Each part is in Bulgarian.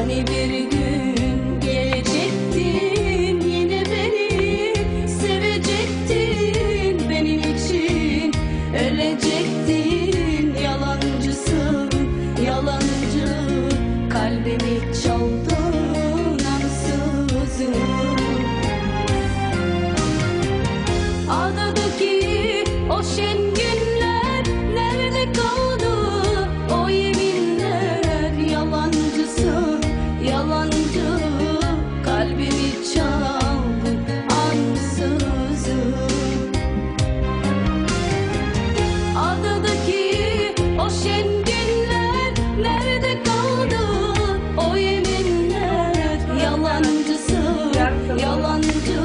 Hani bir gün gelecektin, yine beni sevecektin, benim için ölecektin. Yalancısın, yalancı, kalbimi çaldın ansızın. Adadaki o şen günler nerede kaldı? O yeminler, yalancısın, yalancı, kalbimi çaldın ansızın. Adadaki o şen günler nerede kaldı? O yeminler, yalancısın, yalancı,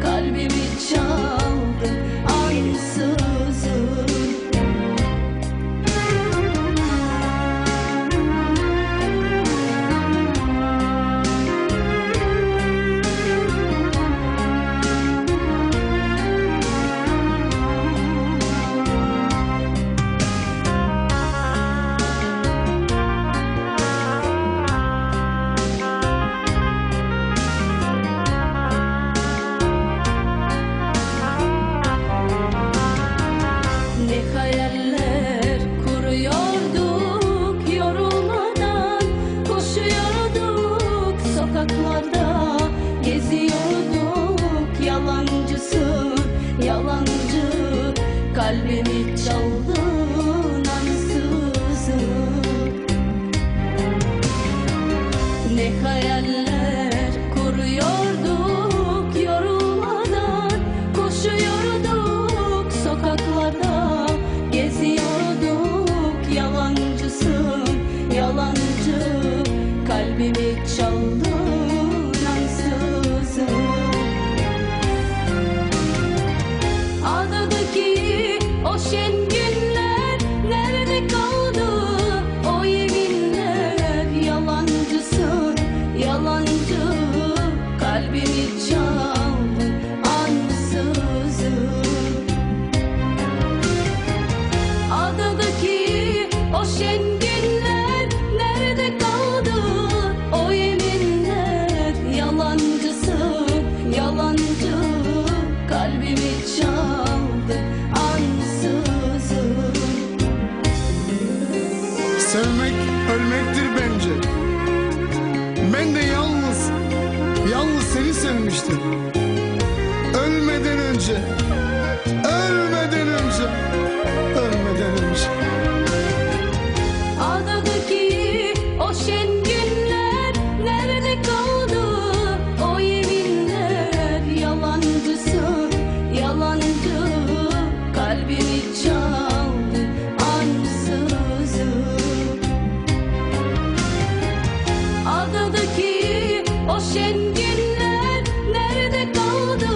kalbimi çaldın ansızın. Ne hayaller kuruyorduk, yorulmadan koşuyorduk, sokaklarda geziyorduk. Yalancısın, yalancı, kalbimi çaldın ansızın. Ne hayaller kuruyorduk, yorulmadan koşuyorduk, sokaklarda geziyorduk. Yalancısın, yalancı, kalbimi çaldın ansızın. Adadaki o şen günler nerede kaldı? O yeminler, yalancısın, yalancı, kalbimi çaldın ansızın. Adadaki o şen günler nerede kaldı? O yeminler, yalancısın, yalancı, kalbimi çaldın ansızın. Sevmek ölmektir bence. Ben de yalnız seni sevmiştim. Ölmeden önce, ölmeden önce, ölmeden önce. Adadaki o şen günler nerede kaldı? O yeminler, yalancısın, yalancı, kalbimi çaldın ansızın. Adadaki o şen günler nerede kaldı?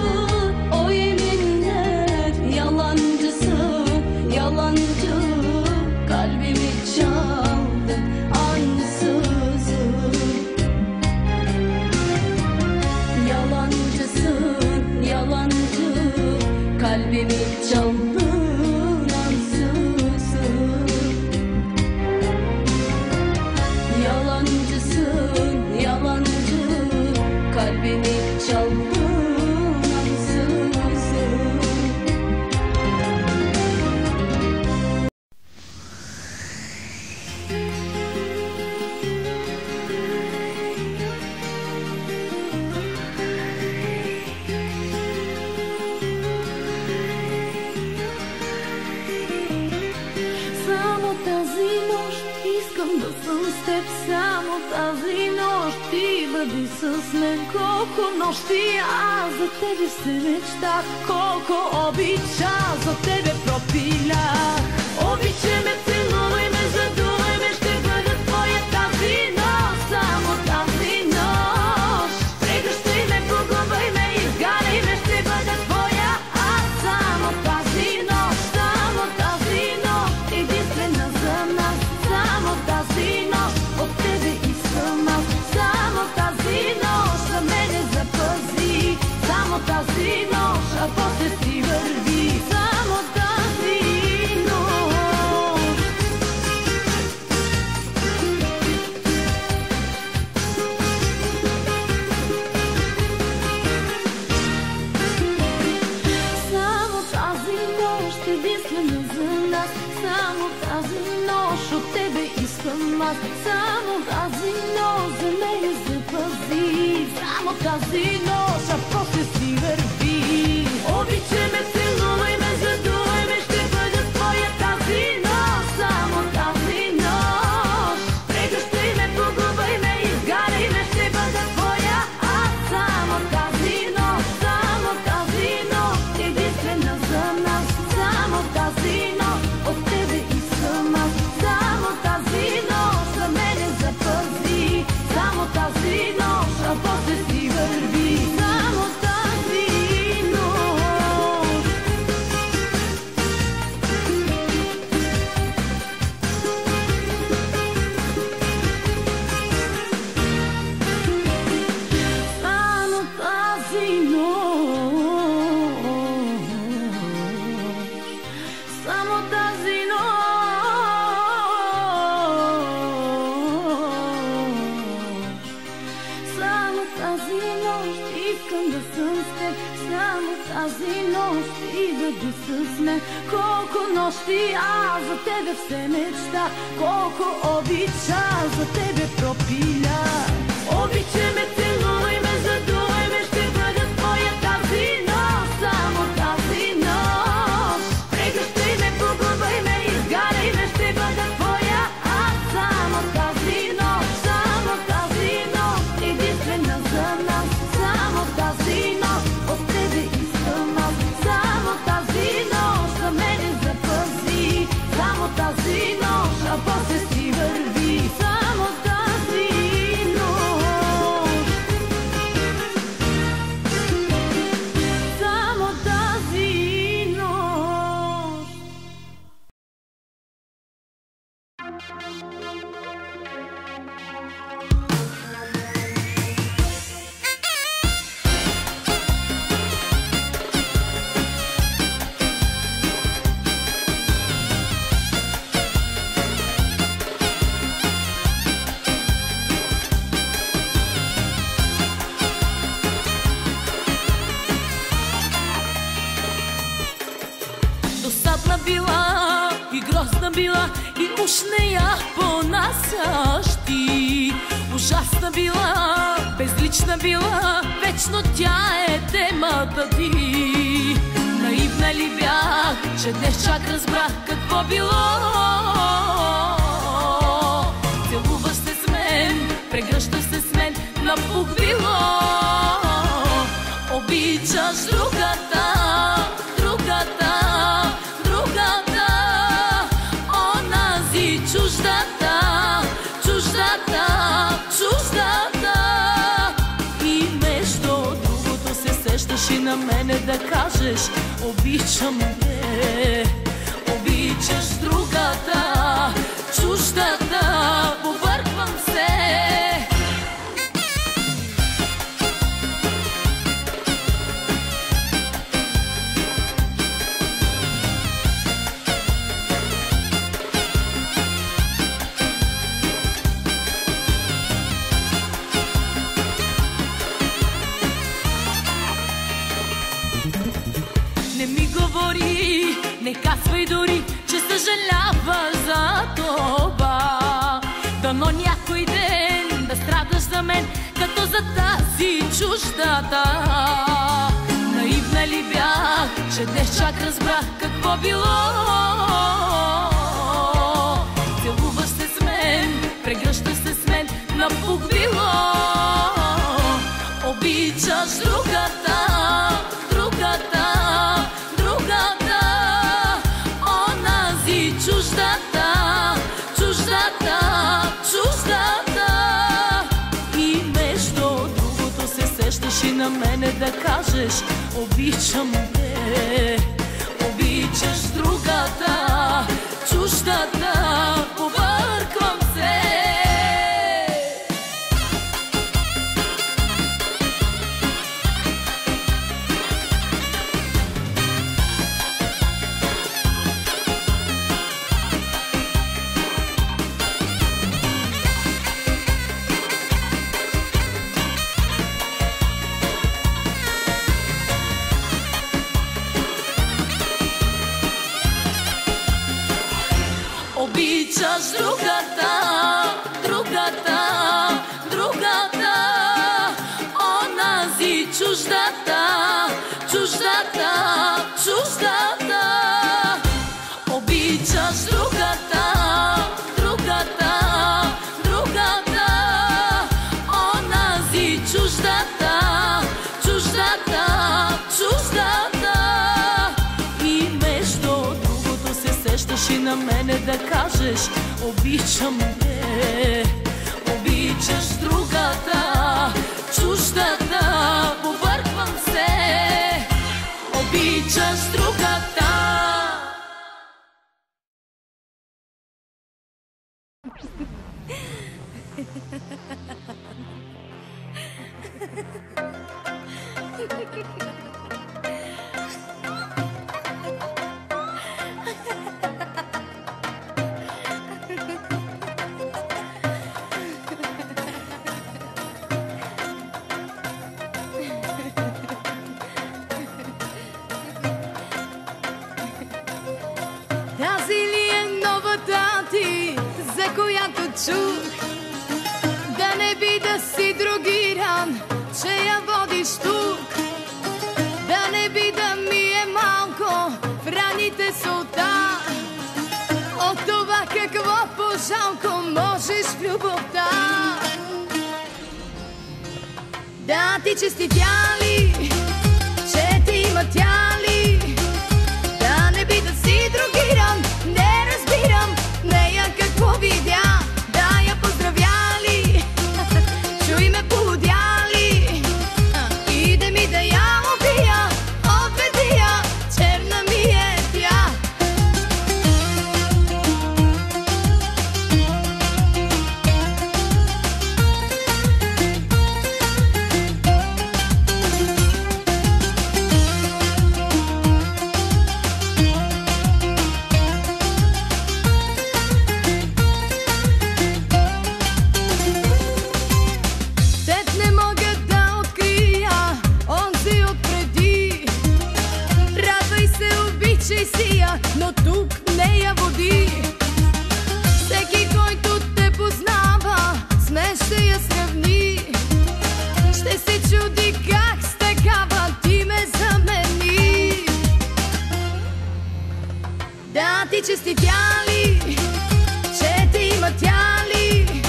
O yeminler, yalancısın, yalancı, kalbimi çaldın ansızın. Yalancısın, yalancı, kalbimi çaldın ansızın. Yalancısın, yalancı, kalbimi çaldın ansızın. Само тази нощ искам да съм с теб, само тази нощ ти бъди с мен. Колко нощи аз за тебе се мечтах, колко обича за тебе пропилях. Обичай ме, целуй ме, задувай ме, ще бъда твоя тази нощ, само тази нощ. Прегръщай ме, погубай ме, изгаряй ме, ще бъда твоя аз, само тази нощ, само тази нощ, единствена за нас, само тази нощ, от тебе искам аз, само тази нощ, за мене запази, само тази нощ, а после си върви, само тази нощ. искам аз. Само тази нощ за мене запази, само тази нощ, а после си върви. Обичай ме, целувай ме, задувай ме, ще бъда твоя тази нощ, само тази нощ. Прегръщай ме, погубай ме, изгаряй ме, ще бъда твоя аз. Само тази нощ, само тази нощ, единствена за нас. Само тази нощ, от тебе искам аз. Само тази нощ за мене запази, само тази нощ, а после си върви. Само тази нощ. Само тази нощ. Само тази нощ. Само тази нощ искам да съм с теб. Само тази нощ и да би с мен. Колко нощи аз за тебе все мечта, колко обича за тебе пропиля. Обичай ме, целувай ме, задувай ме, ще бъда твоя тази нощ, само тази нощ. Прегръщай ме, погубай ме, изгаряй ме, ще бъда твоя аз. Само тази нощ, само тази нощ, единствена за нас. Само тази нощ, от тебе искам аз. Само тази нощ за мене запази, само тази нощ, а после си върви. Само тази нощ. Само тази нощ. Досадна била и грозна била и уж не я понасяш ти. Ужасна била, безлична била, вечно тя е темата ти. Наивна ли бях, че днес чак разбрах какво било. Целуваш се с мен, прегръщаш се с мен, напук било. Обичаш другата, другата, другата, онази чуждата, чуждата, чуждата. И между другото се сещаш и на мене да кажеш: обичам те. Обичаш другата, чуждата, побърквам се. Не ми говори, не казвай дори, че съжаляваш за това. Дано някой ден да страдаш за мен, като за тази чуждата. Наивна ли бях, че днес чак разбрах какво било. Целуваш се с мен, прегръщаш се с мен, напук било. Обичаш другата, другата, другата, онази чуждата, чуждата, чуждата. И между другото се сещаш и на мене да кажеш: обичам те. Обичаш другата, чуждата, побърквам се. Обичаш другата, кажеш обичам те. Обичаш другата, чуждата, побърквам се. Обичаш другата. Тази ли е новата ти, за която чух? Да не би да си другиран, че я водиш тук. Да не би да ми е малко в раните солта. От това какво по-жалко можеш в любовта. Да ти честитя ли, че ти има тя ли? Да не би да си другиран, не разбирам нея какво видя. Да я поздравяли, чуй ме полудяли. Иде ми да я убия, отведи я, черна ми е тя. Но тук не я води. Всеки, който те познава, с мен ще я сравни. Ще се чуди как с такава ти ме замени. Да ти честитя ли, че ти има тя ли?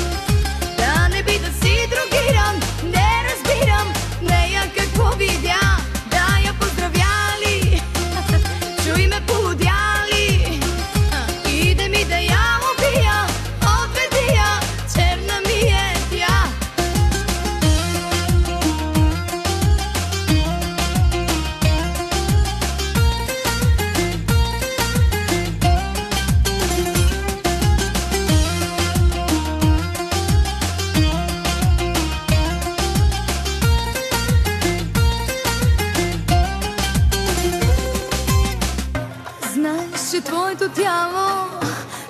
Да не би да си другиран, не разбирам нея какво видя. Да я поздравяли, чуй ме полудяли. Иде ми да я убия, отведи я, черна ми е тя. Знаеш, че твоето тяло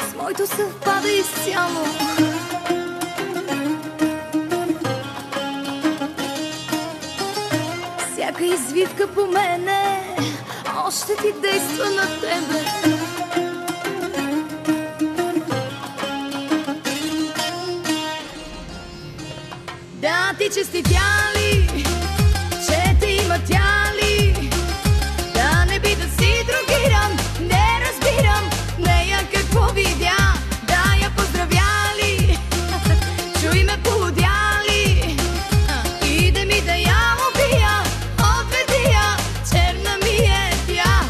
с моето съвпада изцяло. Всяка извивка по мене още ти действа на тебе. Да ти честитя ли, че ти има тя ли? Да не би да си другиран, не разбирам нея какво видя. Да я поздравяли, чуй ме полудяли. Иде ми да я убия, отведи я, черна ми е тя.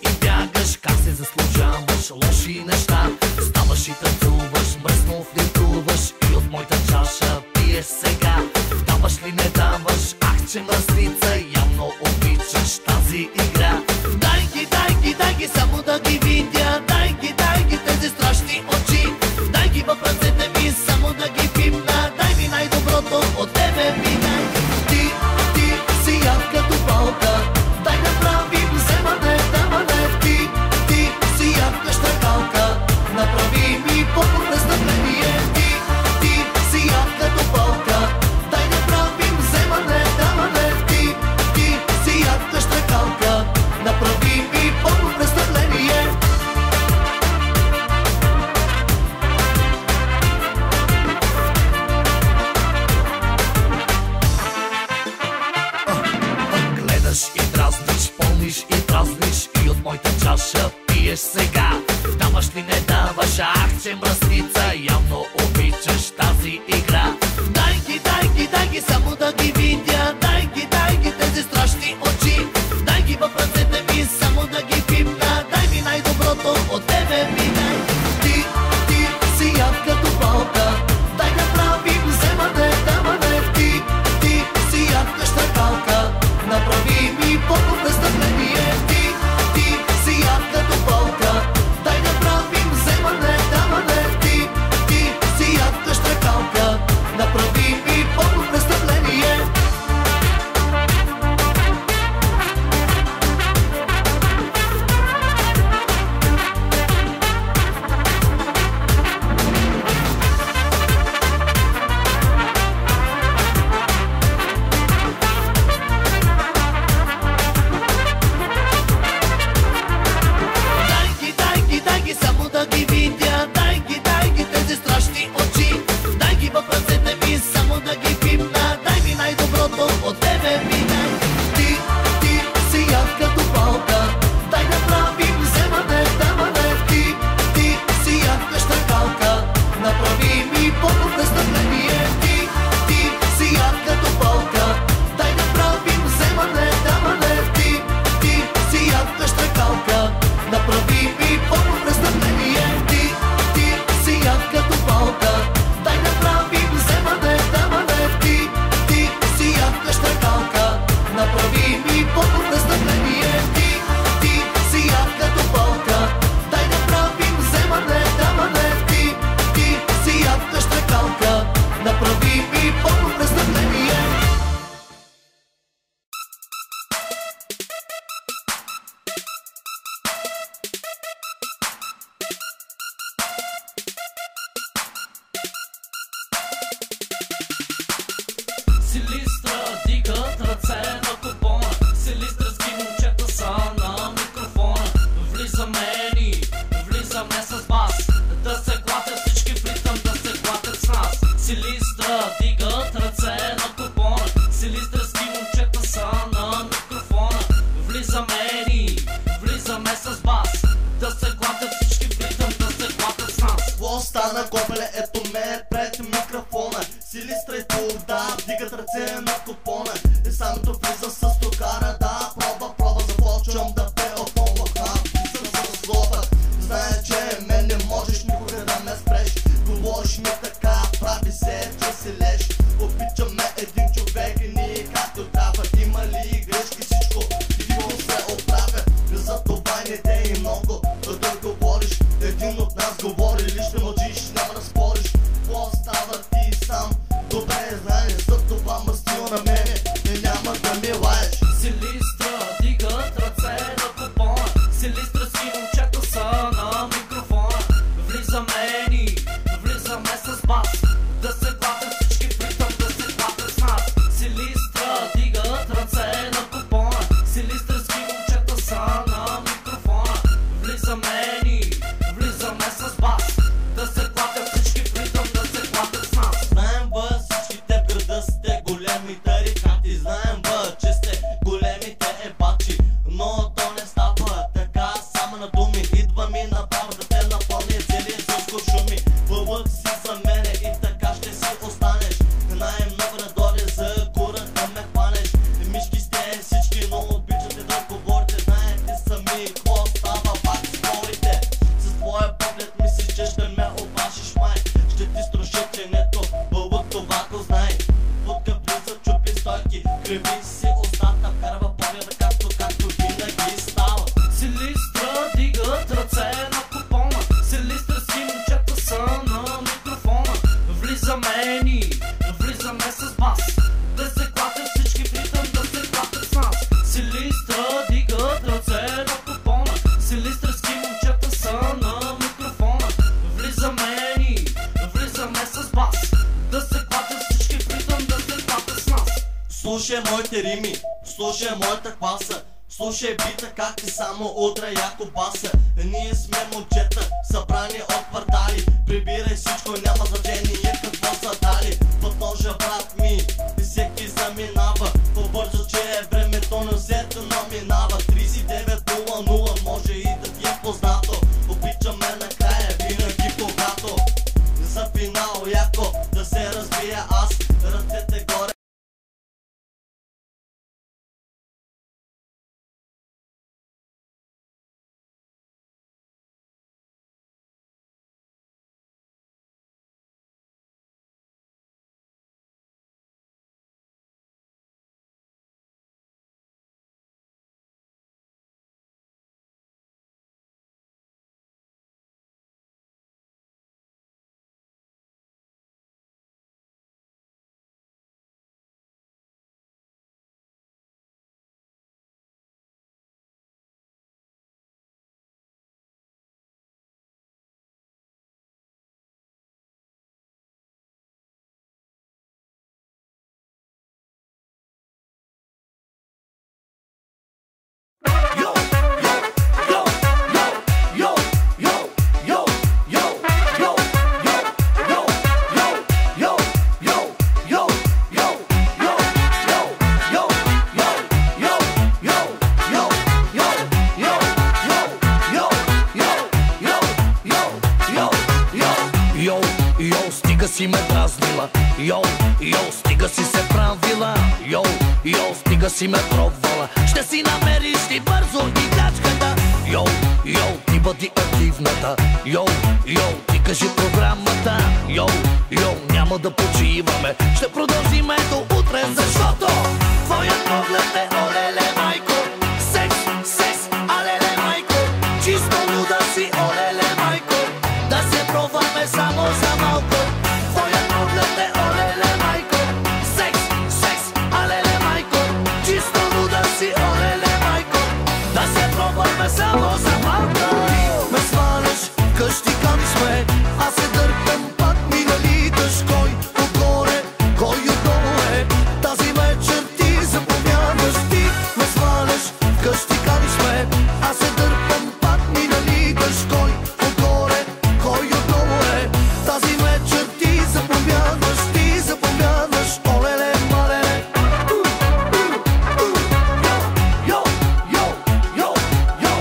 И бягаш, как се заслужаваш лоши неща. Ставаш и танцуваш, мръсно флиртуваш и от моята чаша пиеш сега. Даваш ли не даваш, ах че мръсница, явно обичаш тази игра. Дай ги, само да ги видя. Дай ги тези страшни очи. Дай ги в ръцете ми, само да ги пипна. Дай ми най-доброто от тебе ми дай. Ти си яд като палка. Дай направим вземане, даване. Ти си яд къщакалка. Направи ми по-престъпление. Ти си яд като палка. Дай направим вземане, даване. само да ги видя. Дай ги тези страшни очи, дай ги в ръцете ми, само да ги пипна. Дай ми най-доброто от тебе ми дай. Ти си яд като палка, дай да правим вземане, даване. Ти си яд къщакалка, направи ми пълно престъпление. Ти си яд като палка, дай да правим вземане, даване. Ти си яд къщакалка, направи ми пълно престъпление. Дай ги, само да ги видя. Дай ги тези страшни очи, дай ги в ръцете ми, само да ги пипна. Дай ми най-доброто от тебе ми дай. Ти си яд като палка, дай да правим вземане, даване. Ти си яд къщакалка, направи ми пълно престъпление. Ти си яд като палка, дай да правим вземане, даване. Ти си яд къщакалка, направи ми пълно престъпление. Ти си яд като палка, дай да правим вземане, даване. Ти си яд къщакалка, направи ми пълно престъпление. Ти си яд като палка, дай да правим вземане, даване. Ти си яд къщакалка, направи ми пълно престъпление. Силистра дигат ръце на купона, силистрски момчета са на микрофона. Влизаме с бас, да се клатят всички в ритъм, да се клатят с нас. Силистра дигат ръце на купона, силистрски момчета са на микрофона. Влизаме с бас, да се клатят всички в ритъм, да се клатят с нас. Какво стана, копеле, ето ме пред микрофона. Силистра и Турда вдигат ръце на купона. И самото влиза с токара, да, проба, започвам да пея отново. Съм с злоба, знае, че мен не можеш никога да ме спреш. Говориш ми така, прави се, че си леш. Обичаме един човек и ние както трябва. Има ли грешки, всичко диво се оправя. За това не те и много да говориш. Един от нас говори, ли ще мълчиш, няма да спориш. Какво става ти сам? Добре знаеш, за това мастил на мене и няма да ми лаеш. Силистра дигат ръце на купона, силистрски момчета са на микрофона. Влизаме с бас, да се клатят всички в ритъм, да се клатят с нас. Силистра дигат ръце на купона, силистрски момчета са на микрофона. Влизаме с бас, да се клатят всички в ритъм, да се клатят с нас. Знаем бе, всичките в града сте големи тарикати. Знаем бе, че сте големите ебачи. Но то не става така само на думи. Идва ми направо да те напълня целия всичко шуми. Бълък си за мене и така ще си останеш. Най-много да дойде за кура да ме хванеш. Мишки сте всички, но обичате да говорите. Знаете сами какво става пак спорите. С твоя поглед мислиш, че ще ме опашиш май. Ще ти струши ченето, бълък това го знай. Водка влиза, чупи стойки, криви си устата. Вкарва погледа както винаги става. Силистра дигат ръце на купона, силистрски момчета са на микрофона. Влизаме с бас, да се клатят всички в ритъм, да се клатят с нас. Силистра дигат ръце на купона, силистрски момчета са на микрофона. Влизаме с бас, да се клатят всички в ритъм, да се клатят с нас. Слушай моите рими, слушай моята класа. Слушай бита как ти само удра яко баса. Ние сме момчета, събрани от квартали. Прибирай всичко, няма значение какво са дали. Подложа брат ми и всеки заминава. Побързо, че е времето на взето наминава. 39:00 може и да ти е познато. Обичаме накрая винаги когато за финал яко да се разбия аз. Ръцете горе. си се правила. Йоу, йоу, стига си ме пробвала. Ще си намериш ти бързо играчката. Йоу, йоу, ти бъди активната. Йоу, йоу, ти кажи програмата. Йоу, йоу, няма да почиваме. Ще продължиме до утре, защото твоят поглед е олеле майко. Секс, секс, алеле майко. Чисто луда си, олеле майко. Да се пробваме само за малко. Твоят поглед е олеле майко. Секс, секс, алеле майко. Чисто луда си, олеле майко. Да се пробваме само за малко. Ме сваляш, къщи каниш ме. Аз се дърпам пак ми налиташ. Кой отгоре, кой отдолу е. Тази вечер ти заповядаш. Ти ме сваляш, къщи каниш ме. Аз се дърпам пак ми налиташ. Кой отгоре, кой отдолу е. Тази вечер ти заповядаш. Ти заповядаш. Олеле, малеле. Йо, йо, йо, йо,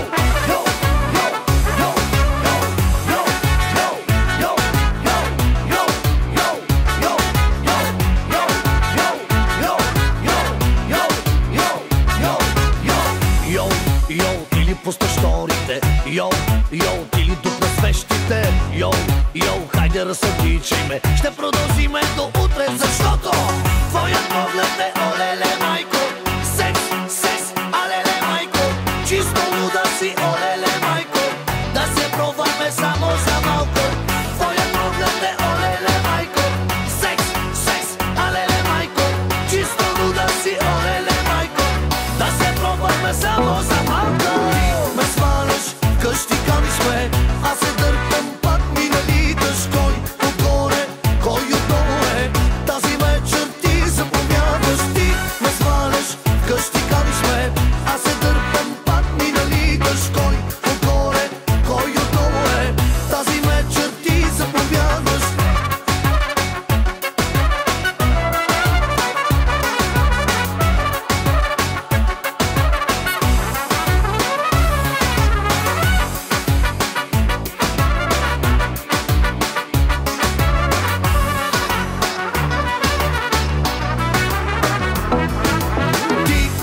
йо, йо, йоу, ти ли пуска шторите? Йоу, йоу, ти ли дух на свещите? Йоу, йоу, хайде разсъдичай ме. Ще продължиме до утре, защото твоят поглед е олеле майко. Секс, секс, алеле майко. Чисто луда си, олеле майко. Да се пробваме само за малко. Твоят поглед е олеле майко. Секс, секс, алеле майко. Чисто луда си, олеле майко. Да се пробваме само за малко. Ме сваляш, къщи каниш ме. Аз се дърпам, пак ми налиташ. Кой отгоре, кой отдолу е. Тази вечер ти заповядаш. Ти ме сваляш, къщи каниш ме. Аз се дърпам, пак ми налиташ. Кой отгоре, кой отдолу е. Тази вечер ти заповядаш. Ти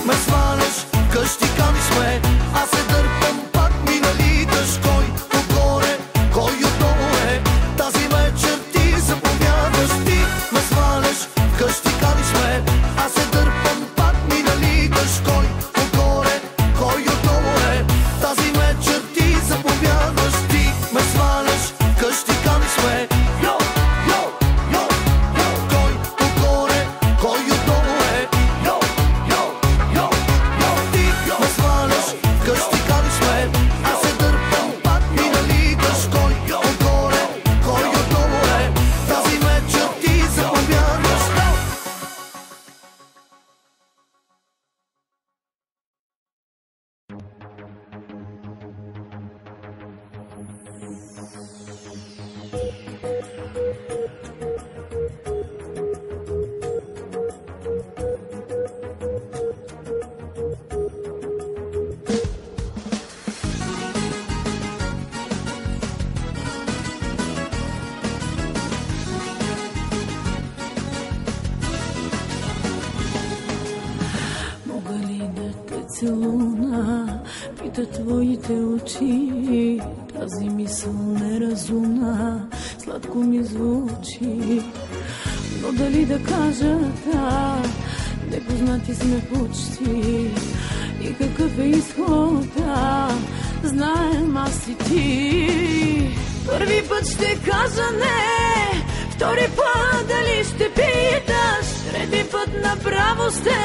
ме сваляш, къщи каниш ме. Аз се дърпам, пак ми налиташ. Кой отгоре, кой отдолу е. Тази вечер ти заповядаш. Ти ме сваляш, къщи каниш ме. Аз се дърпам, пак ми налиташ. Кой отгоре, кой отдолу е. Тази вечер ти заповядаш. Ти ме сваляш, къщи каниш ме. Йо, йо, йо, йо. Кой отгоре, кой отдолу е. Йо, йо, йо, йо. Ти ме сваляш, къщи каниш ме. Аз се дърпам, пак ми налиташ. Кой отгоре, кой отдолу е. Тази вечер ти заповядаш. Мога ли да те целуна? Пита твоите очи. Тази мисъл неразумна сладко ми звучи. Но дали да кажа да, непознати сме почти. И какъв е изхода, знаем аз и ти. Първи път ще кажа не, втори път дали ще питаш, трети път направо ще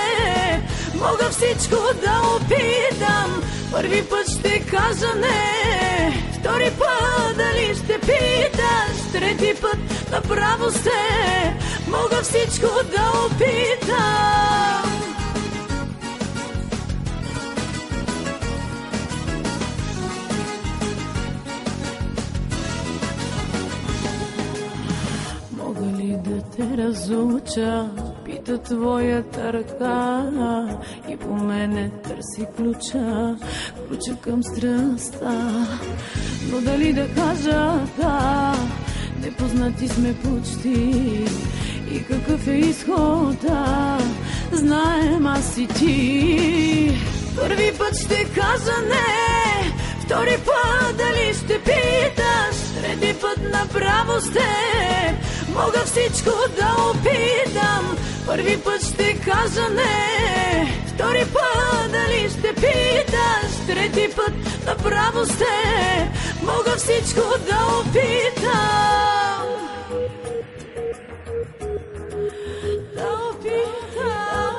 мога всичко да опитам. Първи път ще кажа не, втори път дали ще питаш, трети път направо ще мога всичко да опитам. Мога ли да те разуча? Пита твоята ръка и по мене търси ключа, ключа към страстта. Но дали да кажа да, непознати сме почти. и какъв е изхода. Знаем аз и ти. Първи път ще кажа не, втори път дали ще питаш, трети път направо с теб мога всичко да опитам. Първи път ще кажа не, втори път дали ще питаш, трети път направо с теб мога всичко да опитам. Да опитам.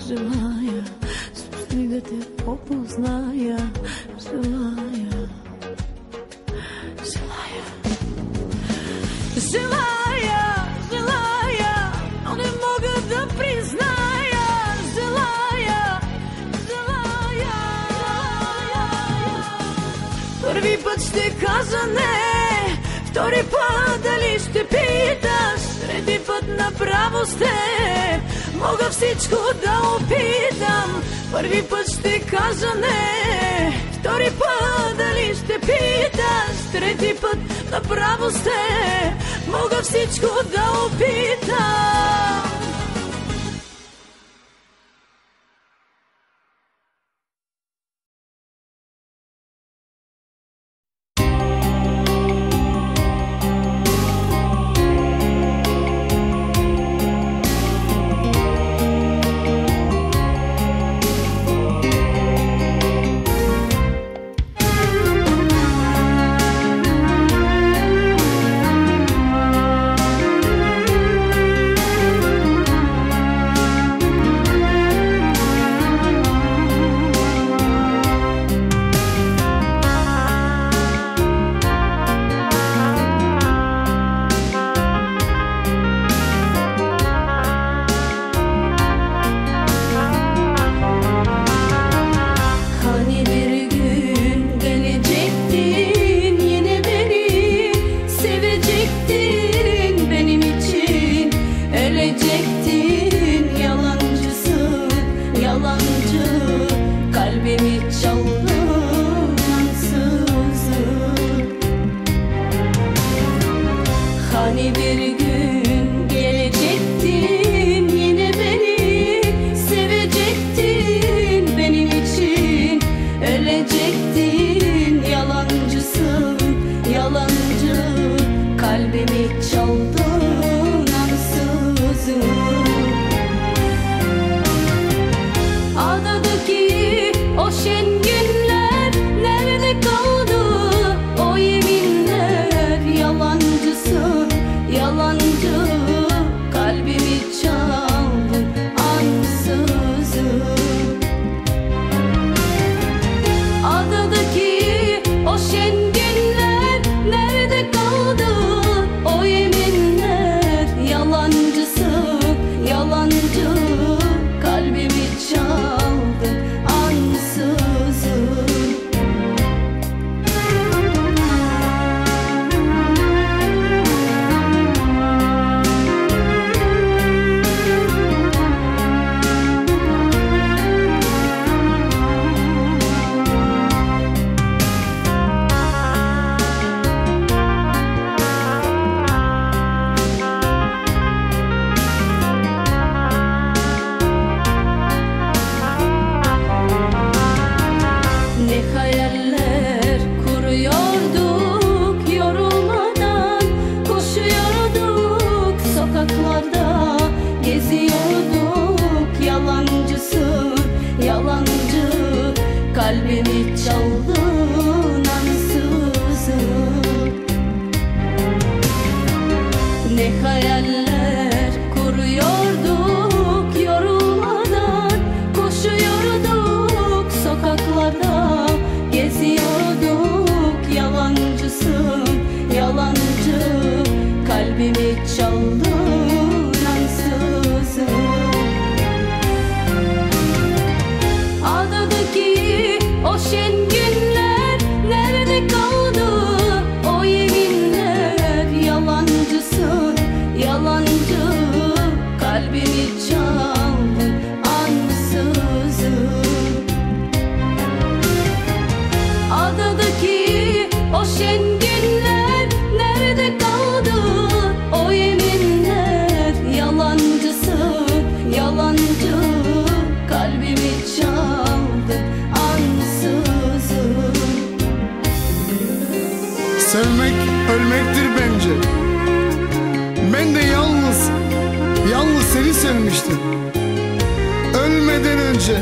Желая, спусни да те опозная. Желая, но не мога да призная. Желая. Първи път ще кажа не, втори път дали ще питаш, трети път направо с теб мога всичко да опитам. Първи път ще кажа не, втори път дали ще питаш, трети път направо с теб мога всичко да опитам. Kalbimi çaldın ansızın. yalancı, kalbimi çaldı ansızın. Sevmek ölmektir bence. Ben de yalnız seni sevmiştim. Ölmeden önce